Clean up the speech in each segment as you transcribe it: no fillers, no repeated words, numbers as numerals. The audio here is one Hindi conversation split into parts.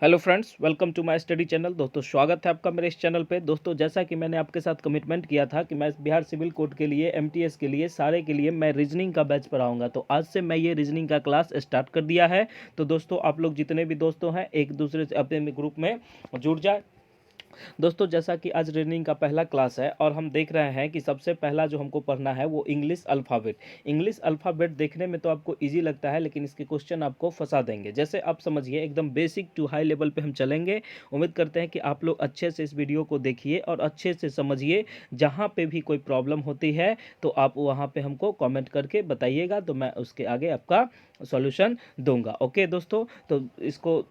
Hello friends, welcome to my study channel. दोस्तों, स्वागत है आपका मेरे इस चैनल पे। दोस्तों, जैसा कि मैंने आपके साथ कमिटमेंट किया था कि मैं बिहार सिविल कोड के लिए, एमटीएस के लिए, सारे के लिए मैं रीजनिंग का बैच पढ़ाऊंगा, तो आज से मैं ये रीजनिंग का क्लास स्टार्ट कर दिया है। तो दोस्तों, आप लोग जितने भी दोस्तों हैं, एक दूसरे से अपने ग्रुप में जुड़ जाए। दोस्तों, जैसा कि आज रीजनिंग का पहला क्लास है और हम देख रहे हैं कि सबसे पहला जो हमको पढ़ना है वो इंग्लिश अल्फ़ाबेट। इंग्लिश अल्फ़ाबेट देखने में तो आपको इजी लगता है, लेकिन इसके क्वेश्चन आपको फंसा देंगे। जैसे आप समझिए, एकदम बेसिक टू हाई लेवल पे हम चलेंगे। उम्मीद करते हैं कि आप लोग अच्छे से इस वीडियो को देखिए और अच्छे से समझिए। जहाँ पे भी कोई प्रॉब्लम होती है तो आप वहाँ पे हमको कमेंट करके बताइएगा, तो मैं उसके आगे आपका सॉल्यूशन दूंगा। ओके दोस्तों, तो इसको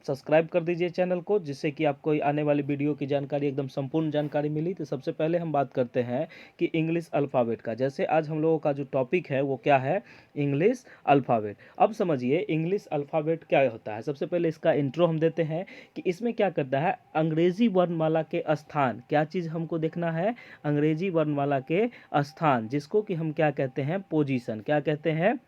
सब्सक्राइब कर दीजिए चैनल को, जिससे कि आपको आने वाली वीडियो की जानकारी, एकदम संपूर्ण जानकारी मिली। तो सबसे पहले हम बात करते हैं कि इंग्लिश अल्फ़ाबेट का। जैसे आज हम लोगों का जो टॉपिक है वो क्या है? English alphabet. अब समझिए इंग्लिश अल्फ़ाबेट क्या होता है। सबसे पहले इसका इंट्रो हम देते हैं कि इसमें क्या करता है, अंग्रेजी वर्णमाला के स्थान, क्या चीज़ हमको देखना है? अंग्रेजी वर्णमाला के स्थान, जिसको कि हम क्या कहते हैं? पोजीशन। क्या कहते हैं?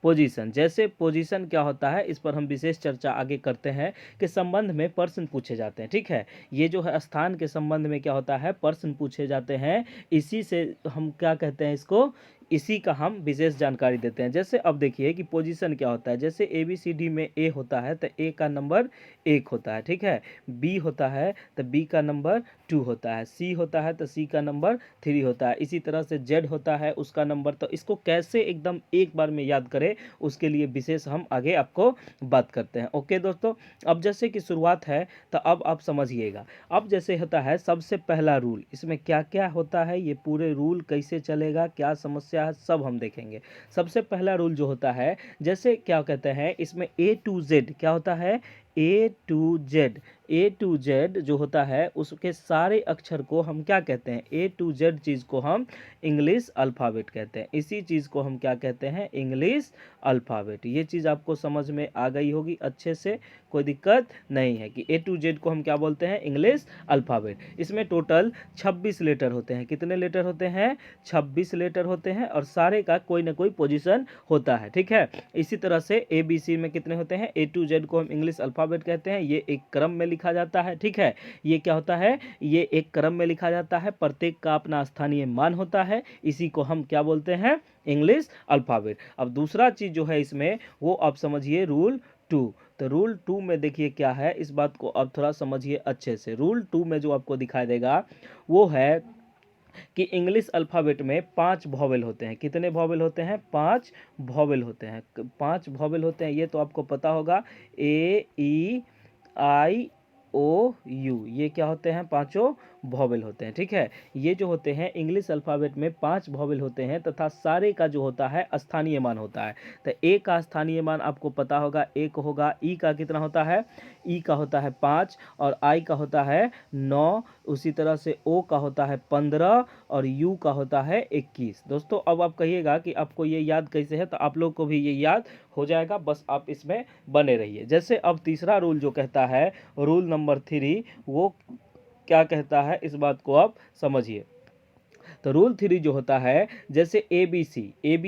पोजीशन। जैसे पोजीशन क्या होता है, इस पर हम विशेष चर्चा आगे करते हैं कि संबंध में प्रश्न पूछे जाते हैं। ठीक है, ये जो है स्थान के संबंध में क्या होता है, प्रश्न पूछे जाते हैं। इसी से हम क्या कहते हैं इसको, इसी का हम विशेष जानकारी देते हैं। जैसे अब देखिए कि पोजीशन क्या होता है। जैसे ए बी सी डी में ए होता है तो ए का नंबर 1 होता है। ठीक है, बी होता है तो बी का नंबर 2 होता है, सी होता है तो सी का नंबर 3 होता है। इसी तरह से जेड होता है, उसका नंबर। तो इसको कैसे एकदम एक बार में याद करें, उसके लिए विशेष हम आगे आपको बात करते हैं। ओके दोस्तों, अब जैसे कि शुरुआत है तो अब आप समझिएगा। अब जैसे होता है सबसे पहला रूल, इसमें क्या क्या होता है, ये पूरे रूल कैसे चलेगा, क्या समस्या है, सब हम देखेंगे। सबसे पहला रूल जो होता है, जैसे क्या कहते हैं इसमें ए टू जेड क्या होता है, A to Z. A to Z जो होता है उसके सारे अक्षर को हम क्या कहते हैं? ए टू जेड चीज़ को हम इंग्लिश अल्फ़ाबेट कहते हैं। इसी चीज़ को हम क्या कहते हैं? English alphabet. ये चीज़ आपको समझ में आ गई होगी अच्छे से, कोई दिक्कत नहीं है कि ए टू जेड को हम क्या बोलते हैं? English alphabet. इसमें टोटल 26 लेटर होते हैं। कितने लेटर होते हैं? 26 लेटर होते हैं, और सारे का कोई ना कोई पोजीशन होता है। ठीक है, इसी तरह से ए बी सी में कितने होते हैं? ए टू जेड को हम इंग्लिश अल्फ़ाबेट कहते हैं। ये एक क्रम में लिखा जाता है। ठीक है, ये क्या होता है? ये एक क्रम में लिखा जाता है, प्रत्येक का अपना स्थानीय मान होता है। इसी को हम क्या बोलते हैं? English alphabet. अब दूसरा चीज़ जो है इसमें, वो आप समझिए रूल 2। तो रूल 2 में देखिए क्या है, इस बात को आप थोड़ा समझिए अच्छे से। रूल 2 में जो आपको दिखाई देगा वो है कि इंग्लिश अल्फ़ाबेट में 5 वॉवेल होते हैं। कितने वॉवेल होते हैं? 5 वॉवेल होते हैं। 5 वॉवेल होते हैं, ये तो आपको पता होगा। ए ई आई ओ यू, ये क्या होते हैं? पांचों वॉवेल होते हैं। ठीक है, ये जो होते हैं इंग्लिश अल्फ़ाबेट में 5 वॉवेल होते हैं, तथा सारे का जो होता है स्थानीय मान होता है। तो ए का स्थानीय मान आपको पता होगा, एक होगा। ई का कितना होता है? ई का होता है 5, और आई का होता है 9। उसी तरह से ओ का होता है 15, और यू का होता है 21। दोस्तों, अब आप कहिएगा कि आपको ये याद कैसे है, तो आप लोग को भी ये याद हो जाएगा, बस आप इसमें बने रहिए। जैसे अब तीसरा रूल जो कहता है, रूल नंबर 3, वो क्या कहता है, इस बात को आप समझिए। तो रूल 3 जो होता है, जैसे ए बी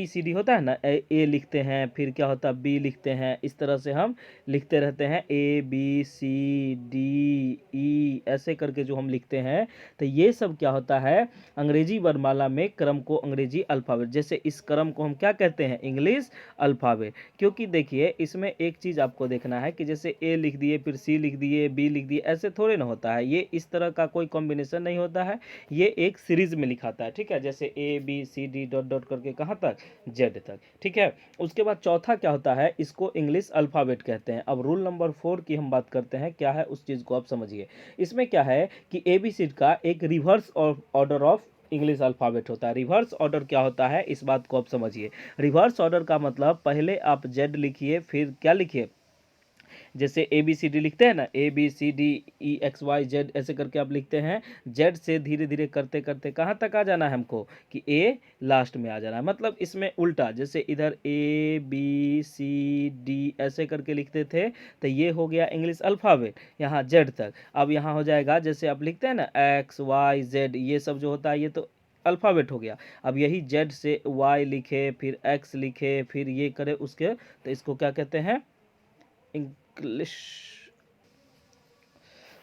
सी डी होता है ना, ए लिखते हैं, फिर क्या होता है? बी लिखते हैं। इस तरह से हम लिखते रहते हैं, ए बी सी डी ई, ऐसे करके जो हम लिखते हैं। तो ये सब क्या होता है? अंग्रेजी वर्णमाला में क्रम को अंग्रेजी अल्फ़ाबेट, जैसे इस क्रम को हम क्या कहते हैं? English alphabet. क्योंकि देखिए इसमें एक चीज़ आपको देखना है कि जैसे ए लिख दिए, फिर सी लिख दिए, बी लिख दिए, ऐसे थोड़े ना होता है। ये इस तरह का कोई कॉम्बिनेशन नहीं होता है, ये एक सीरीज में लिखा था। ठीक है, जैसे A B C D dot dot करके कहाँ तक? जेड तक। ठीक है, उसके बाद चौथा क्या होता है, इसको इंग्लिश अल्फ़ाबेट कहते हैं। अब रूल नंबर 4 की हम बात करते हैं, क्या है उस चीज़ को आप समझिए। इसमें क्या है कि एबीसी का एक reverse order of English alphabet होता है। रिवर्स ऑर्डर क्या होता है, इस बात को आप समझिए। रिवर्स ऑर्डर का मतलब, पहले आप जेड लिखिए, फिर क्या लिखिए? जैसे ए बी सी डी लिखते हैं ना, A B C D E X Y Z, ऐसे करके आप लिखते हैं। जेड से धीरे धीरे करते करते कहाँ तक आ जाना है हमको, कि ए लास्ट में आ जाना है। मतलब इसमें उल्टा, जैसे इधर ए बी सी डी ऐसे करके लिखते थे, तो ये हो गया इंग्लिश अल्फ़ाबेट यहाँ जेड तक। अब यहाँ हो जाएगा, जैसे आप लिखते हैं ना एक्स वाई जेड, ये सब जो होता है ये तो अल्फ़ाबेट हो गया। अब यही जेड से वाई लिखे, फिर एक्स लिखे, फिर ये करे उसके, तो इसको क्या कहते हैं? इंग्लिश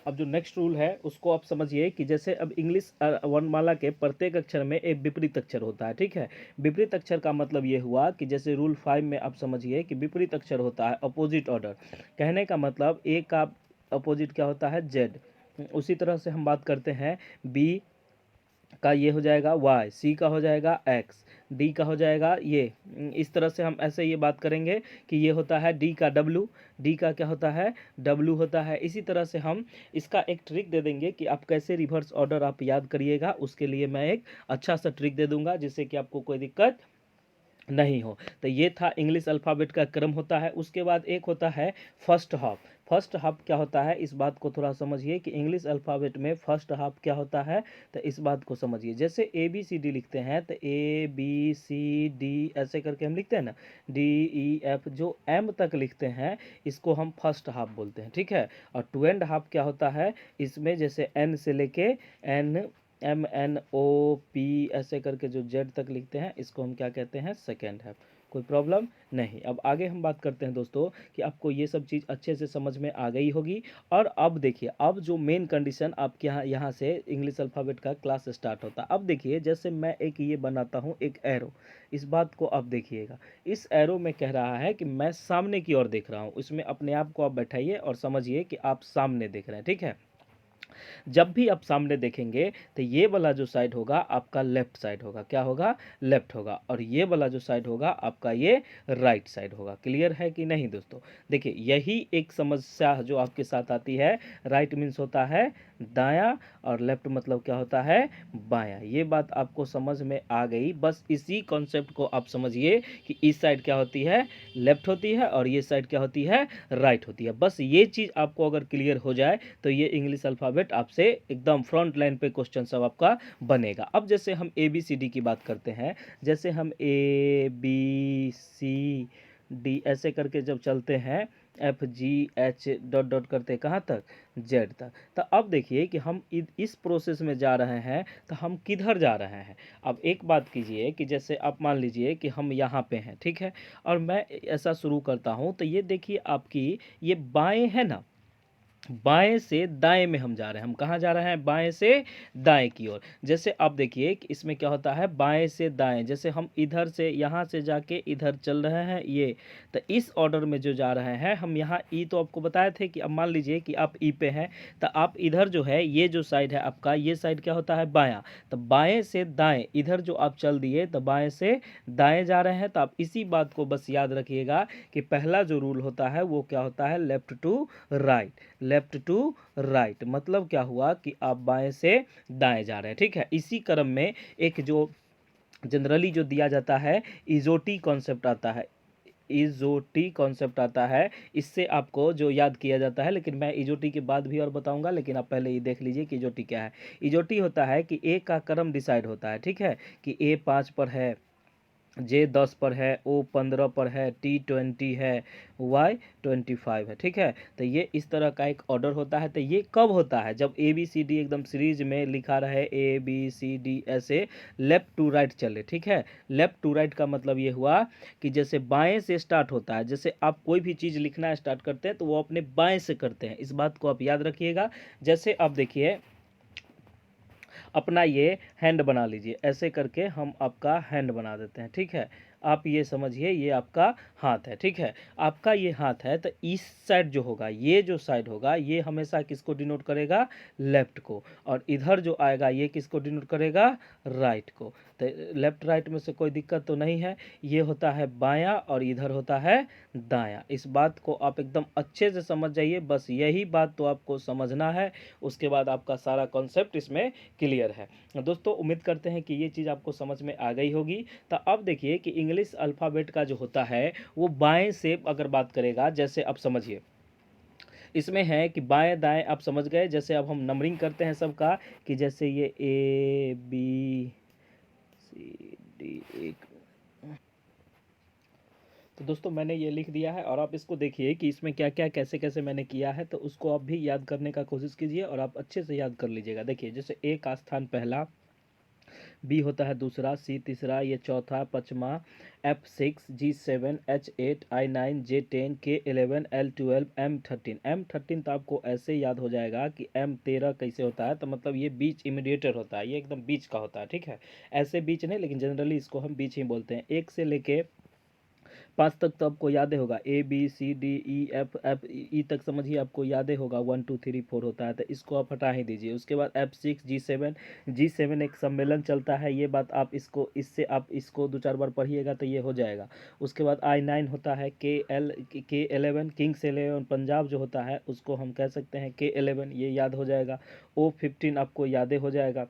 अब जो नेक्स्ट रूल है उसको आप समझिए कि जैसे अब इंग्लिश वर्णमाला के प्रत्येक अक्षर में एक विपरीत अक्षर होता है, ठीक है। विपरीत अक्षर का मतलब ये हुआ कि जैसे रूल 5 में आप समझिए कि विपरीत अक्षर होता है अपोजिट ऑर्डर। कहने का मतलब ए का अपोजिट क्या होता है, जेड। उसी तरह से हम बात करते हैं बी का ये हो जाएगा वाई, सी का हो जाएगा एक्स, डी का हो जाएगा ये। इस तरह से हम ऐसे ये बात करेंगे कि ये होता है डी का डब्लू, डी का क्या होता है, डब्लू होता है। इसी तरह से हम इसका एक ट्रिक दे देंगे कि आप कैसे रिवर्स ऑर्डर आप याद करिएगा, उसके लिए मैं एक अच्छा सा ट्रिक दे दूंगा जिससे कि आपको कोई दिक्कत नहीं हो। तो ये था इंग्लिश अल्फ़ाबेट का क्रम होता है। उसके बाद एक होता है फर्स्ट हाफ। फर्स्ट हाफ क्या होता है, इस बात को थोड़ा समझिए कि इंग्लिश अल्फ़ाबेट में फर्स्ट हाफ क्या होता है, तो इस बात को समझिए। जैसे ए बी सी डी लिखते हैं तो ए बी सी डी ऐसे करके हम लिखते हैं ना, डी ई एफ, जो एम तक लिखते हैं इसको हम फर्स्ट हाफ बोलते हैं, ठीक है। और टू एंड हाफ क्या होता है, इसमें जैसे एन से लेके N M N O P ऐसे करके जो जेड तक लिखते हैं इसको हम क्या कहते हैं, सेकेंड हाफ। कोई प्रॉब्लम नहीं। अब आगे हम बात करते हैं दोस्तों कि आपको ये सब चीज़ अच्छे से समझ में आ गई होगी। और अब देखिए, अब जो मेन कंडीशन आपके यहाँ से इंग्लिश अल्फ़ाबेट का क्लास स्टार्ट होता है। अब देखिए जैसे मैं एक ये बनाता हूँ एक एरो, इस बात को आप देखिएगा। इस एरो में कह रहा है कि मैं सामने की ओर देख रहा हूँ, इसमें अपने आप को आप बैठाइए और समझिए कि आप सामने देख रहे हैं, ठीक है। जब भी आप सामने देखेंगे तो ये वाला जो साइड होगा आपका लेफ्ट साइड होगा, क्या होगा, लेफ्ट होगा। और ये वाला जो साइड होगा आपका ये राइट साइड होगा। क्लियर है कि नहीं दोस्तों। देखिए यही एक समस्या जो आपके साथ आती है। राइट मीन्स होता है दायां और लेफ्ट मतलब क्या होता है, बायां। ये बात आपको समझ में आ गई। बस इसी कॉन्सेप्ट को आप समझिए कि इस साइड क्या होती है, लेफ्ट होती है, और ये साइड क्या होती है, राइट होती है। बस ये चीज़ आपको अगर क्लियर हो जाए तो ये इंग्लिश अल्फ़ाबेट आपसे एकदम फ्रंट लाइन पे क्वेश्चन सब आपका बनेगा। अब जैसे हम ए बी सी डी की बात करते हैं, जैसे हम ए बी सी डी ऐसे करके जब चलते हैं, F G H dot dot करते कहाँ तक, जेड तक। तो अब देखिए कि हम इस प्रोसेस में जा रहे हैं तो हम किधर जा रहे हैं। अब एक बात कीजिए कि जैसे आप मान लीजिए कि हम यहाँ पे हैं, ठीक है, और मैं ऐसा शुरू करता हूँ तो ये देखिए आपकी ये बाएं है ना, बाएं से दाएं में हम जा रहे हैं। हम कहाँ जा रहे हैं, बाएं से दाएं की ओर। जैसे आप देखिए कि इसमें क्या होता है, बाएं से दाएं, जैसे हम इधर से यहाँ से जाके इधर चल रहे हैं ये, तो इस ऑर्डर में जो जा रहे हैं हम यहाँ ई तो आपको बताए थे कि अब मान लीजिए कि आप ई पे हैं तो आप इधर जो है ये जो साइड है आपका, ये साइड क्या होता है, बायां। तो बाएं से दाएं इधर जो आप चल दिए तो बाएं से दाएं जा रहे हैं। तो आप इसी बात को बस याद रखिएगा कि पहला जो रूल होता है वो क्या होता है, left to right. Left to right मतलब क्या हुआ कि आप बाएं से दाएं जा रहे हैं, ठीक है। इसी क्रम में एक जो जनरली जो दिया जाता है इजोटी कॉन्सेप्ट आता है, इजोटी कॉन्सेप्ट आता है। इससे आपको जो याद किया जाता है, लेकिन मैं इजोटी के बाद भी और बताऊंगा, लेकिन आप पहले ये देख लीजिए कि इजोटी क्या है। इजोटी होता है कि ए का क्रम डिसाइड होता है, ठीक है, कि ए 5 पर है, जे 10 पर है, ओ 15 पर है, टी 20 है, वाई 25 है, ठीक है। तो ये इस तरह का एक ऑर्डर होता है। तो ये कब होता है, जब ए बी सी डी एकदम सीरीज में लिखा रहे, ए बी सी डी ऐसे लेफ्ट टू राइट चले, ठीक है। लेफ्ट टू राइट का मतलब ये हुआ कि जैसे बाएं से स्टार्ट होता है, जैसे आप कोई भी चीज़ लिखना स्टार्ट करते हैं तो वो अपने बाएं से करते हैं, इस बात को आप याद रखिएगा। जैसे आप देखिए अपना ये हैंड बना लीजिए, ऐसे करके हम आपका हैंड बना देते हैं, ठीक है। आप ये समझिए ये आपका हाथ है, ठीक है। आपका ये हाथ है तो इस साइड जो होगा, ये जो साइड होगा ये हमेशा किसको डिनोट करेगा, लेफ्ट को। और इधर जो आएगा ये किसको डिनोट करेगा, राइट को। तो लेफ्ट राइट में से कोई दिक्कत तो नहीं है। ये होता है बायां और इधर होता है दायां। इस बात को आप एकदम अच्छे से समझ जाइए, बस यही बात तो आपको समझना है। उसके बाद आपका सारा कॉन्सेप्ट इसमें क्लियर है। दोस्तों उम्मीद करते हैं कि ये चीज़ आपको समझ में आ गई होगी। तो अब देखिए कि इंग्लिश अल्फ़ाबेट का जो होता है वो बाएं से अगर बात करेगा, जैसे आप समझिए इसमें है कि बाएं दाएं आप समझ गए। जैसे अब हम नंबरिंग करते हैं सबका, कि जैसे ये ए बी सी डी एक। तो दोस्तों मैंने ये लिख दिया है और आप इसको देखिए कि इसमें क्या क्या कैसे कैसे मैंने किया है, तो उसको आप भी याद करने का कोशिश कीजिए और आप अच्छे से याद कर लीजिएगा। देखिए जैसे ए का स्थान पहला, बी होता है दूसरा, सी तीसरा, ये चौथा, पाँचवा, F6, G7, H8, I9, J10, K11, L12, M13। M13 तो आपको ऐसे याद हो जाएगा कि M13 कैसे होता है, तो मतलब ये बीच इमिडिएटर होता है, ये एकदम बीच का होता है, ठीक है। ऐसे बीच नहीं, लेकिन जनरली इसको हम बीच ही बोलते हैं। 1 से लेके 5 तक तो आपको याद होगा, A B C D E F तक समझिए आपको याद होगा, 1 2 3 4 होता है, तो इसको आप हटा ही दीजिए। उसके बाद F6, G7 एक सम्मेलन चलता है, ये बात आप इसको, इससे आप इसको 2 4 बार पढ़िएगा तो ये हो जाएगा। उसके बाद I9 होता है, K11 किंग्स 11 पंजाब जो होता है उसको हम कह सकते हैं K11, ये याद हो जाएगा। O15 आपको याद हो जाएगा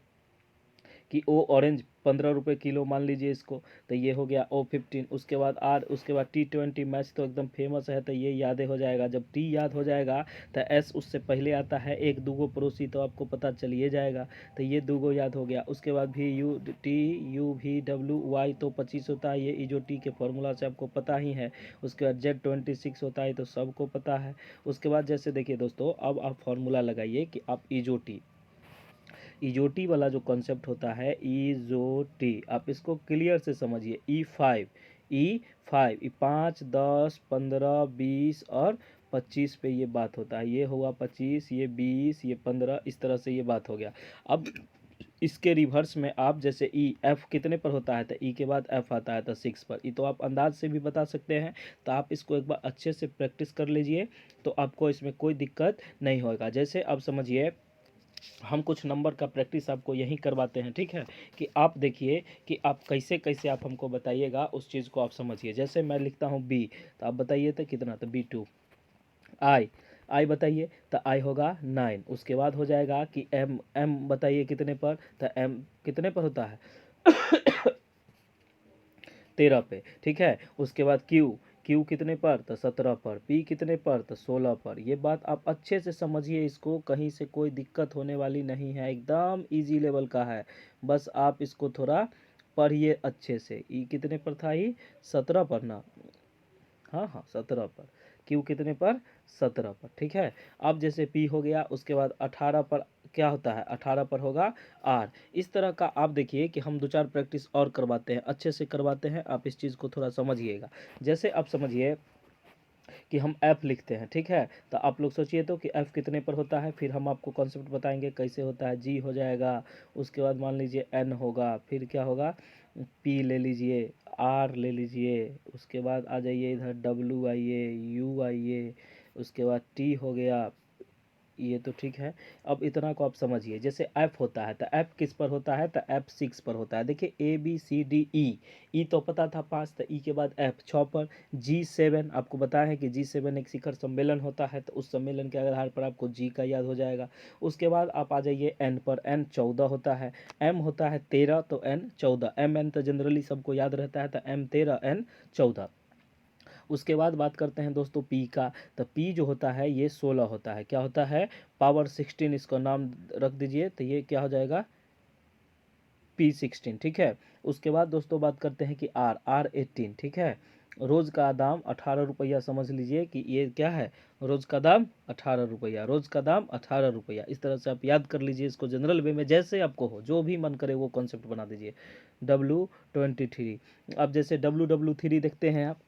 कि ओ ऑरेंज 15 रुपये किलो मान लीजिए इसको, तो ये हो गया O15। उसके बाद आर, उसके बाद T20 मैच तो एकदम फेमस है, तो ये याद हो जाएगा। जब टी याद हो जाएगा तो एस उससे पहले आता है, एक दूगो पड़ोसी तो आपको पता चलिए जाएगा, तो ये दूगो याद हो गया। उसके बाद भी U T U V W Y तो 25 होता है, ये जो टी के फॉर्मूला से आपको पता ही है। उसके बाद Z26 होता है, तो सबको पता है। उसके बाद जैसे देखिए दोस्तों, अब आप फॉर्मूला लगाइए कि आप इजोटी वाला जो कॉन्सेप्ट होता है, इजोटी, आप इसको क्लियर से समझिए। ई 5 10 15 20 और 25 पे ये बात होता है। ये हुआ 25, ये 20, ये 15, इस तरह से ये बात हो गया। अब इसके रिवर्स में आप जैसे ई एफ कितने पर होता है, तो ई के बाद एफ आता है तो 6 पर। ये तो आप अंदाज से भी बता सकते हैं, तो आप इसको एक बार अच्छे से प्रैक्टिस कर लीजिए, तो आपको इसमें कोई दिक्कत नहीं होगा। जैसे अब समझिए, हम कुछ नंबर का प्रैक्टिस आपको यहीं करवाते हैं, ठीक है, कि आप देखिए कि आप कैसे कैसे आप हमको बताइएगा, उस चीज़ को आप समझिए। जैसे मैं लिखता हूँ बी, तो आप बताइए तो कितना, तो B2। आई बताइए, तो आई होगा 9। उसके बाद हो जाएगा कि एम बताइए कितने पर, तो एम कितने पर होता है 13 पे, ठीक है। उसके बाद क्यू कितने पर, तो 17 पर। पी कितने पर, तो 16 पर। ये बात आप अच्छे से समझिए, इसको कहीं से कोई दिक्कत होने वाली नहीं है, एकदम इजी लेवल का है। बस आप इसको थोड़ा पढ़िए अच्छे से। ई कितने पर था, ई 17 पर ना, हाँ हाँ 17 पर। क्यू कितने पर, 17 पर, ठीक है। अब जैसे पी हो गया, उसके बाद 18 पर क्या होता है, 18 पर होगा आर। इस तरह का आप देखिए कि हम 2 4 प्रैक्टिस और करवाते हैं, अच्छे से करवाते हैं, आप इस चीज़ को थोड़ा समझिएगा। जैसे आप समझिए कि हम एफ लिखते हैं, ठीक है, तो आप लोग सोचिए तो कि एफ कितने पर होता है, फिर हम आपको कॉन्सेप्ट बताएंगे कैसे होता है। जी हो जाएगा, उसके बाद मान लीजिए एन होगा, फिर क्या होगा, पी ले लीजिए, आर ले लीजिए, उसके बाद आ जाइए इधर डब्लू आइए, यू आइए, उसके बाद टी हो गया, ये तो ठीक है। अब इतना को आप समझिए। जैसे एफ होता है, तो एफ किस पर होता है, तो एफ 6 पर होता है। देखिए A B C D E तो पता था 5, तो ई के बाद एफ 6 पर। G7 आपको बताया है कि G7 एक शिखर सम्मेलन होता है, तो उस सम्मेलन के आधार पर आपको जी का याद हो जाएगा। उसके बाद आप आ जाइए एन पर, एन 14 होता है। एम होता है 13, तो एन 14। एम एन तो जनरली सबको याद रहता है, तो एम 13 एन 14। उसके बाद बात करते हैं दोस्तों पी का, तो पी जो होता है ये 16 होता है। क्या होता है, पावर 16 इसका नाम रख दीजिए, तो ये क्या हो जाएगा, P16, ठीक है। उसके बाद दोस्तों बात करते हैं कि आर 18, ठीक है। रोज़ का दाम 18 रुपया, समझ लीजिए कि ये क्या है, रोज़ का दाम 18 रुपया, रोज़ का दाम 18 रुपया। इस तरह से आप याद कर लीजिए इसको, जनरल वे में जैसे आपको हो, जो भी मन करे वो कॉन्सेप्ट बना दीजिए। W23, अब जैसे W3 देखते हैं आप,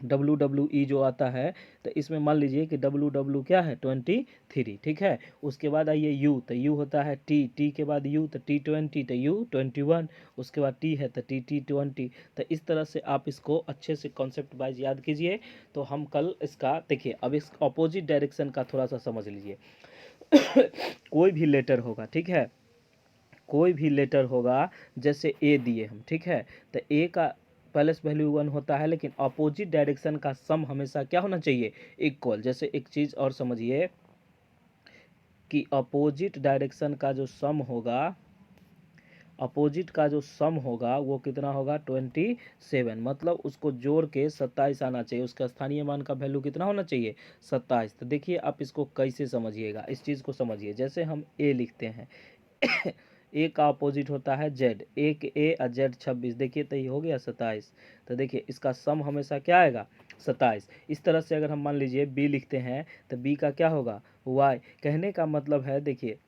WWE जो आता है, तो इसमें मान लीजिए कि WW क्या है, 23, ठीक है। उसके बाद आइए यू, तो यू होता है टी के बाद यू, तो T20, तो U21। उसके बाद टी है तो T20। तो इस तरह से आप इसको अच्छे से कॉन्सेप्ट वाइज याद कीजिए। तो हम कल इसका देखिए, अब इस अपोजिट डायरेक्शन का थोड़ा सा समझ लीजिए। कोई भी लेटर होगा, ठीक है, कोई भी लेटर होगा, जैसे ए दिए हम, ठीक है, तो ए का प्लस वैल्यू 1 होता है, लेकिन अपोजिट डायरेक्शन का सम हमेशा क्या होना चाहिए, इक्वल। जैसे एक चीज़ और समझिए कि अपोजिट डायरेक्शन का जो सम होगा, अपोजिट का जो सम होगा वो कितना होगा, 27। मतलब उसको जोड़ के 27 आना चाहिए, उसका स्थानीय मान का वैल्यू कितना होना चाहिए, 27। तो देखिए आप इसको कैसे समझिएगा, इस चीज़ को समझिए। जैसे हम ए लिखते हैं, ए का अपोजिट होता है जेड, एक ए और जेड 26, देखिए तो ये हो गया 27। तो देखिए इसका सम हमेशा क्या आएगा, 27। इस तरह से अगर हम मान लीजिए बी लिखते हैं, तो बी का क्या होगा, वाई। कहने का मतलब है देखिए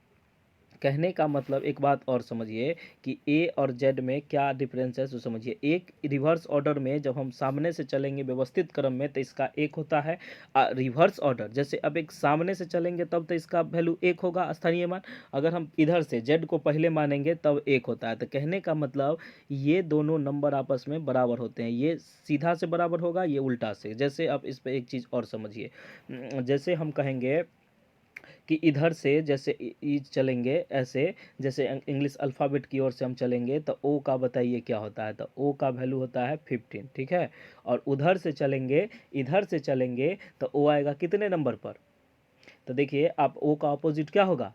कहने का मतलब एक बात और समझिए कि ए और जेड में क्या डिफरेंस है, सो समझिए। एक रिवर्स ऑर्डर में जब हम सामने से चलेंगे व्यवस्थित क्रम में तो इसका एक होता है। रिवर्स ऑर्डर जैसे अब एक सामने से चलेंगे तब तो इसका वैल्यू एक होगा स्थानीय मान। अगर हम इधर से जेड को पहले मानेंगे तब एक होता है। तो कहने का मतलब ये दोनों नंबर आपस में बराबर होते हैं। ये सीधा से बराबर होगा, ये उल्टा से। जैसे अब इस पर एक चीज़ और समझिए। जैसे हम कहेंगे कि इधर से जैसे चलेंगे ऐसे, जैसे इंग्लिश अल्फ़ाबेट की ओर से हम चलेंगे तो ओ का बताइए क्या होता है। तो ओ का वैल्यू होता है 15, ठीक है। और उधर से चलेंगे, इधर से चलेंगे तो ओ आएगा कितने नंबर पर। तो देखिए आप ओ का अपोजिट क्या होगा,